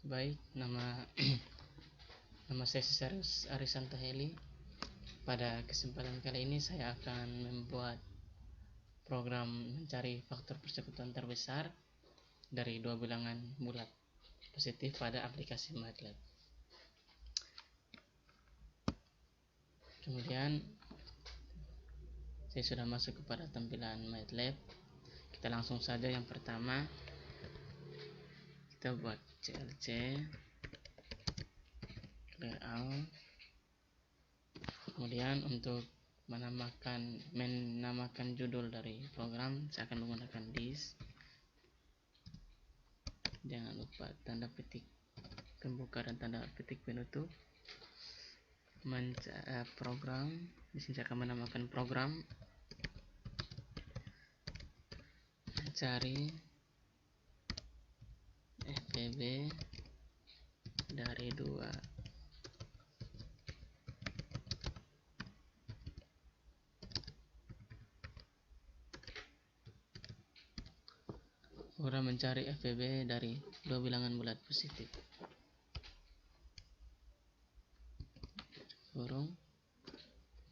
Baik, nama saya Cesarius Arisanta Heli. Pada kesempatan kali ini saya akan membuat program mencari faktor persekutuan terbesar dari dua bilangan bulat positif pada aplikasi MATLAB. Kemudian saya sudah masuk kepada tampilan MATLAB. Kita langsung saja. Yang pertama kita buat CLC layout. Kemudian untuk menamakan judul dari program, saya akan menggunakan this. Jangan lupa tanda petik pembuka dan tanda petik penutup. Program, di sini saya akan menamakan program mencari FPB dari dua mencari FPB dari dua bilangan bulat positif.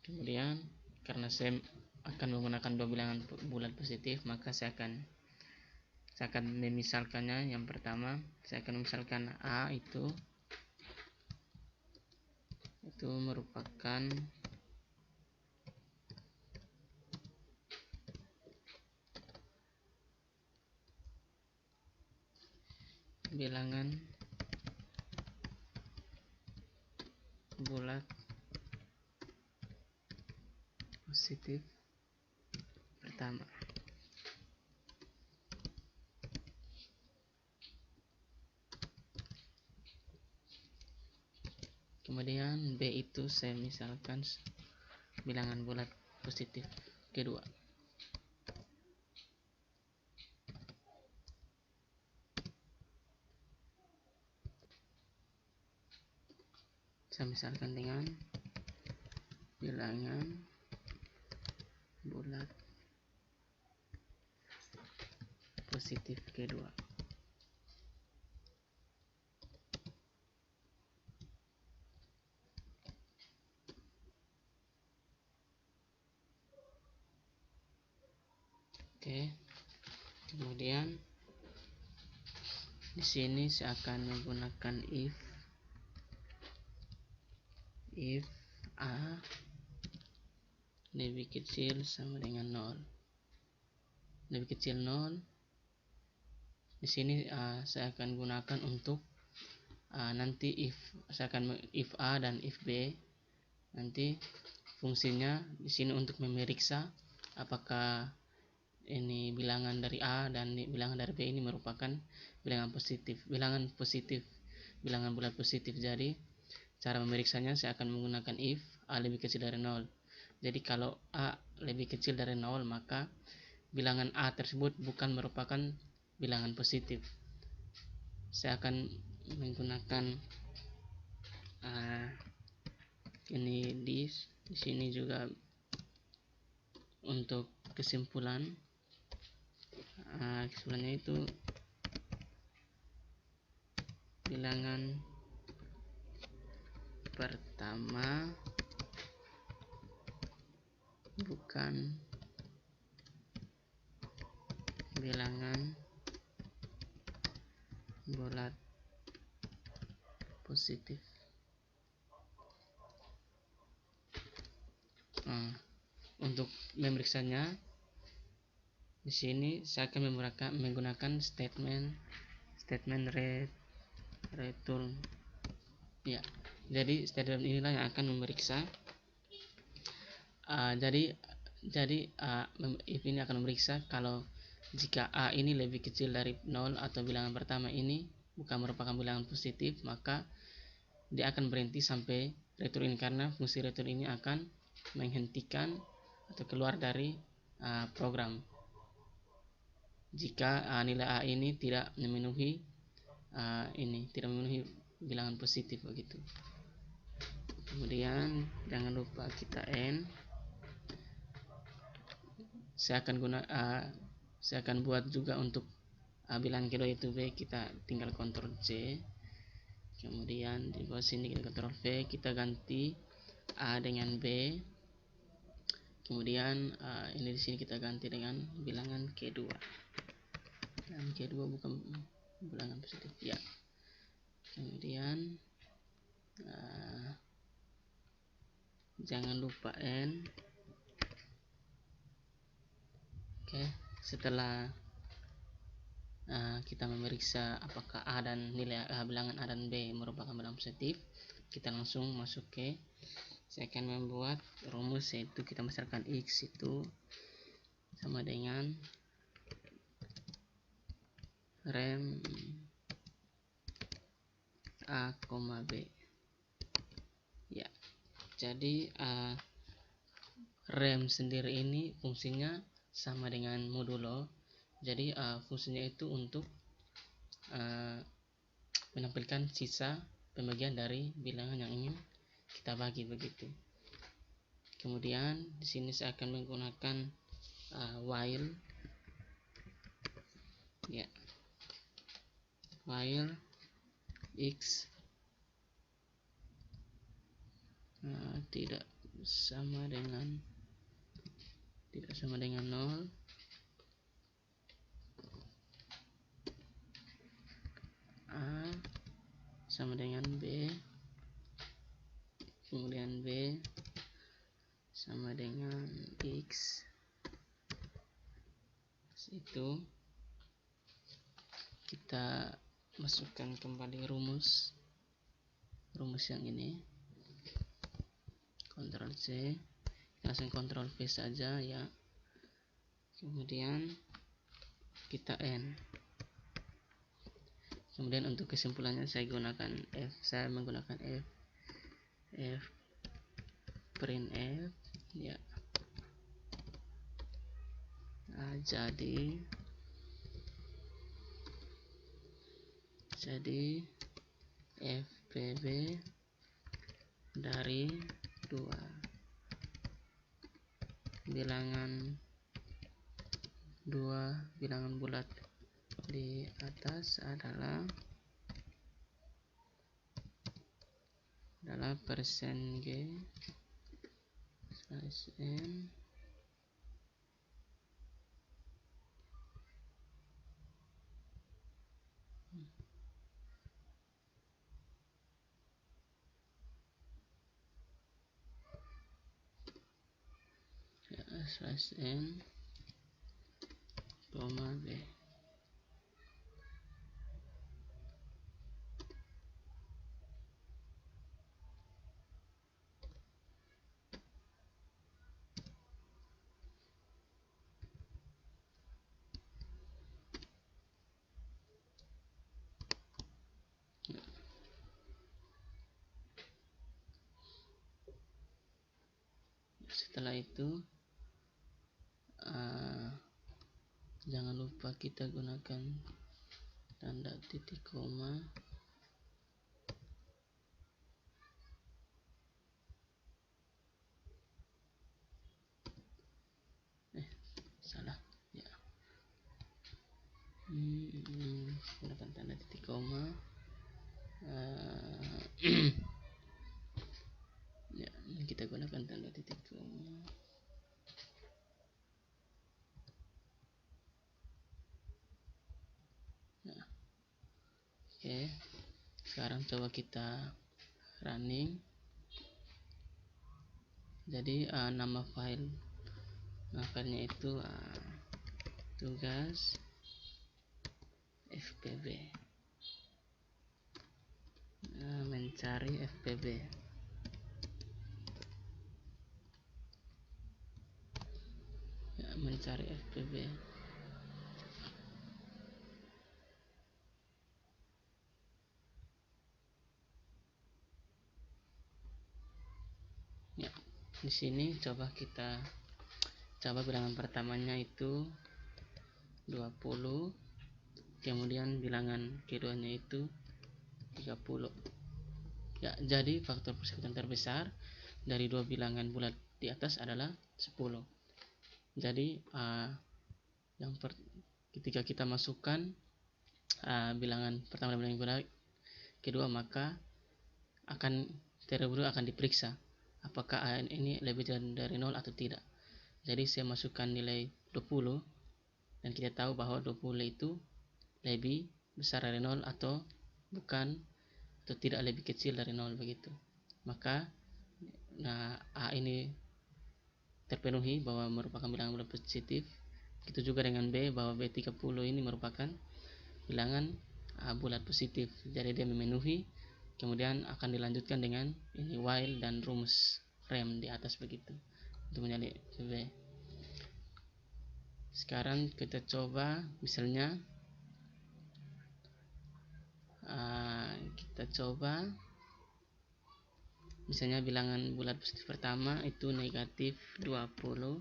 Kemudian karena saya akan menggunakan dua bilangan bulat positif, maka saya akan memisalkannya. Yang pertama saya akan misalkan A itu merupakan bilangan bulat positif pertama. Kemudian B itu saya misalkan bilangan bulat positif kedua. Saya misalkan dengan bilangan bulat positif kedua. Oke. Kemudian di sini saya akan menggunakan if A lebih kecil sama dengan 0. Lebih kecil 0. Di sini saya akan gunakan untuk nanti if A dan if B, nanti fungsinya di sini untuk memeriksa apakah ini bilangan dari A dan bilangan dari B ini merupakan bilangan bulat positif. Jadi cara memeriksanya saya akan menggunakan if A lebih kecil dari 0. Jadi kalau A lebih kecil dari 0, maka bilangan A tersebut bukan merupakan bilangan positif. Saya akan menggunakan di sini juga untuk kesimpulannya itu bilangan pertama bukan bilangan bulat positif. Untuk memeriksanya, di sini saya akan menggunakan statement return. Ya, jadi statement inilah yang akan memeriksa. If ini akan memeriksa kalau jika A ini lebih kecil dari 0 atau bilangan pertama ini bukan merupakan bilangan positif, maka dia akan berhenti sampai return ini, karena fungsi return ini akan menghentikan atau keluar dari program jika nilai A ini tidak memenuhi bilangan positif begitu. Kemudian jangan lupa kita end. Saya akan buat juga untuk bilangan kedua itu B, kita tinggal Ctrl C. Kemudian di bawah sini kita Ctrl V, kita ganti A dengan B. Kemudian ini di sini kita ganti dengan bilangan Q2. Dan Q2 bukan bilangan positif ya. Kemudian jangan lupa N. Oke, setelah kita memeriksa apakah A dan nilai bilangan A dan B merupakan bilangan positif, kita langsung masuk ke, saya akan membuat rumus, yaitu kita misalkan X itu sama dengan rem A, B ya. Jadi rem sendiri ini fungsinya sama dengan modulo. Jadi fungsinya itu untuk menampilkan sisa pembagian dari bilangan yang ingin kita bagi, begitu. Kemudian di sini saya akan menggunakan while ya, while x tidak sama dengan 0, A sama dengan B, kemudian B sama dengan X. Itu kita masukkan kembali rumus yang ini, Ctrl C, langsung Ctrl V saja ya. Kemudian kita N. Kemudian untuk kesimpulannya saya menggunakan F print F ya. Jadi FPB dari 2 bilangan bulat di atas adalah persen G slash N slash N, B. Setelah itu jangan lupa kita gunakan tanda titik koma salah ya. Gunakan tanda titik koma ya, kita gunakan tanda titik koma. Nah, oke, sekarang coba kita running. Jadi nama filenya itu tugas FPB, mencari FPB ya, mencari FPB ya. Di sini coba bilangan pertamanya itu 20, kemudian bilangan keduanya itu 30 ya. Jadi faktor persekutuan terbesar dari 2 bilangan bulat di atas adalah 10. Jadi ketika kita masukkan bilangan pertama dan bilangan bulat, kedua, maka terlebih dahulu akan diperiksa apakah AN ini lebih dari 0 atau tidak. Jadi saya masukkan nilai 20 dan kita tahu bahwa 20 itu lebih besar dari 0 atau bukan, atau tidak lebih kecil dari 0 begitu. Maka A ini terpenuhi bahwa merupakan bilangan bulat positif. Begitu juga dengan B, bahwa B30 ini merupakan bilangan bulat positif. Jadi dia memenuhi. Kemudian akan dilanjutkan dengan ini while dan rumus rem di atas begitu untuk menjadi B. Sekarang kita coba misalnya bilangan bulat positif pertama itu negatif 20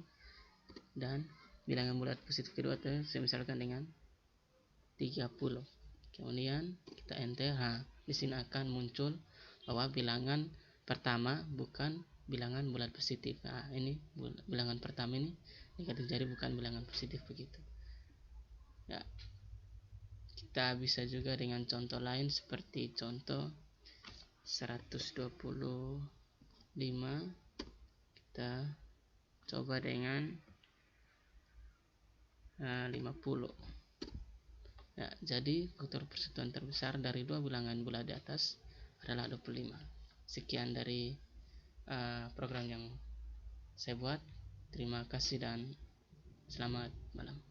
dan bilangan bulat positif kedua itu saya misalkan dengan 30. Kemudian kita enter. Di sini akan muncul bahwa bilangan pertama bukan bilangan bulat positif. Ini bilangan pertama ini negatif, jadi bukan bilangan positif begitu. Ya. Kita bisa juga dengan contoh lain seperti contoh 125. Kita coba dengan 50. Ya, jadi faktor persatuan terbesar dari dua bilangan bulat di atas adalah 25. Sekian dari program yang saya buat. Terima kasih dan selamat malam.